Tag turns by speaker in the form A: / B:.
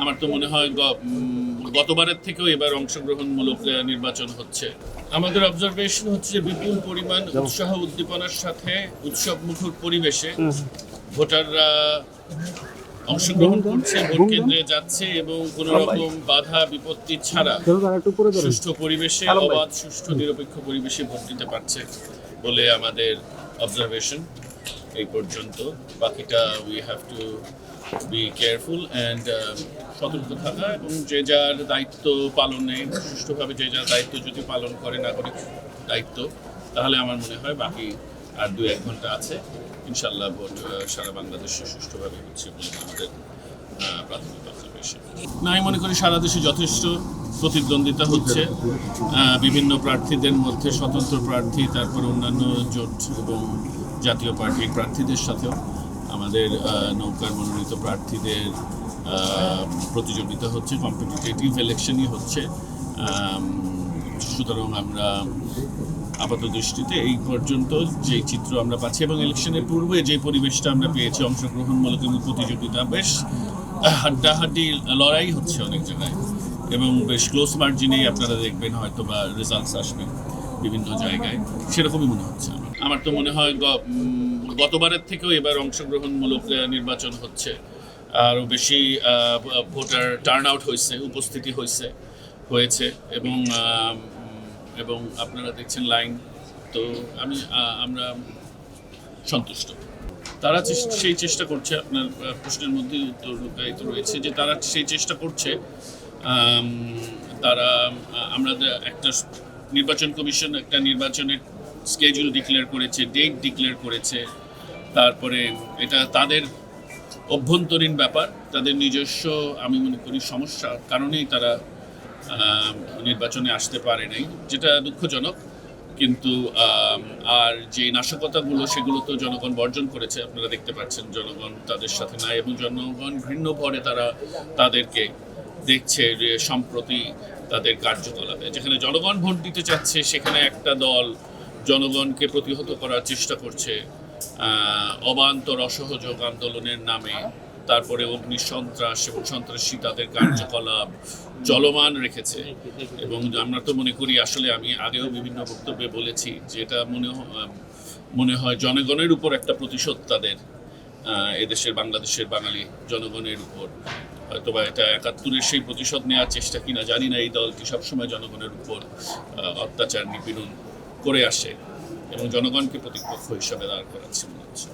A: আমার তো মনে হয় গতবারের থেকেও এবার অংশগ্রহণমূলক নির্বাচন হচ্ছে। আমাদের অবজারভেশন হচ্ছে যে বিপুল পরিমাণ উৎসাহ উদ্দীপনার সাথে উৎসবমুখর পরিবেশে ভোটাররা অংশগ্রহণ করছে, ভোট কেন্দ্রে যাচ্ছে এবং কোনো রকম বাধা বিপত্তি ছাড়া সুষ্ঠু পরিবেশে, অবাধ সুষ্ঠু নিরপেক্ষ পরিবেশে ভোট দিতে পারছে বলে আমাদের অবজারভেশন এই পর্যন্ত। বাকিটা we have to be careful and সতর্ক থাকা এবং যে যার দায়িত্ব পালনে সুষ্ঠুভাবে যে যার দায়িত্ব যদি পালন করে নাগরিক দায়িত্ব, তাহলে আমার মনে হয় বাকি আর 2-1 ঘন্টা আছে, ইনশাল্লাহ ভোট সারা বাংলাদেশে সুষ্ঠুভাবে হচ্ছে বলে আমাদের প্রাথমিক অবজারভেশন। না, আমি মনে করি সারা দেশে যথেষ্ট প্রতিদ্বন্দ্বিতা হচ্ছে বিভিন্ন প্রার্থীদের মধ্যে, স্বতন্ত্র প্রার্থী, তারপর অন্যান্য জোট এবং জাতীয় পার্টির প্রার্থীদের সাথেও আমাদের নৌকার মনোনীত প্রার্থীদের প্রতিযোগিতা হচ্ছে, কম্পিটিটিভ ইলেকশনই হচ্ছে। সুতরাং আমরা আপাত দৃষ্টিতে এই পর্যন্ত যে চিত্র আমরা পাচ্ছি এবং ইলেকশনের পূর্বে যে পরিবেশটা আমরা পেয়েছি, অংশগ্রহণমূলক এবং প্রতিযোগিতা, বেশ হাড্ডাহাড্ডি লড়াই হচ্ছে অনেক জায়গায় এবং বেশ ক্লোজ মার্জিনেই আপনারা দেখবেন হয়তো বা রেজাল্টস আসবে বিভিন্ন জায়গায়, সেরকমই মনে হচ্ছে। আমার তো মনে হয় গতবারের থেকেও এবার অংশগ্রহণমূলক নির্বাচন হচ্ছে, আরও বেশি ভোটার টার্ন আউট হয়েছে, উপস্থিতি হয়েছে এবং আপনারা দেখছেন লাইন, তো আমরা সন্তুষ্ট। তারা সেই চেষ্টা করছে, আপনার প্রশ্নের মধ্যে উত্তর লুকায়িত রয়েছে যে তারা সেই চেষ্টা করছে। আমরা একটা নির্বাচন কমিশন একটা নির্বাচনের স্কেডিউল ডিক্লেয়ার করেছে, ডেট ডিক্লেয়ার করেছে, তারপরে এটা তাদের অভ্যন্তরীণ ব্যাপার, তাদের নিজস্ব আমি মনে করি সমস্যার কারণেই তারা নির্বাচনে আসতে পারে নাই, যেটা দুঃখজনক। কিন্তু আর যে নাশকতাগুলো সেগুলো তো জনগণ বর্জন করেছে, আপনারা দেখতে পাচ্ছেন জনগণ তাদের সাথে নাই এবং জনগণ ঘৃণ্য ভরে তাদেরকে দেখছে যে সম্প্রতি তাদের কার্যকলাপে যেখানে জনগণ ভোট দিতে চাচ্ছে, সেখানে একটা দল জনগণকে প্রতিহত করার চেষ্টা করছে অবান্তর অসহযোগ আন্দোলনের নামে, তারপরে অগ্নিসন্ত্রাস এবং সন্ত্রাসী তাদের কার্যকলাপ চলমান রেখেছে। এবং আমরা তো মনে করি, আসলে আমি আগেও বিভিন্ন বক্তব্যে বলেছি যে এটা মনে হয় জনগণের উপর একটা প্রতিশোধ তাদের, এদেশের বাংলাদেশের বাঙালি জনগণের উপর। হয়তোবা এটা 71-এর সেই প্রতিশোধ নেওয়ার চেষ্টা কিনা জানি না। এই দলটি সবসময় জনগণের উপর অত্যাচার নিপীড়ন করে আসে এবং জনগণকে প্রতিপক্ষ হিসাবে দাঁড় করাচ্ছে মনে হচ্ছে।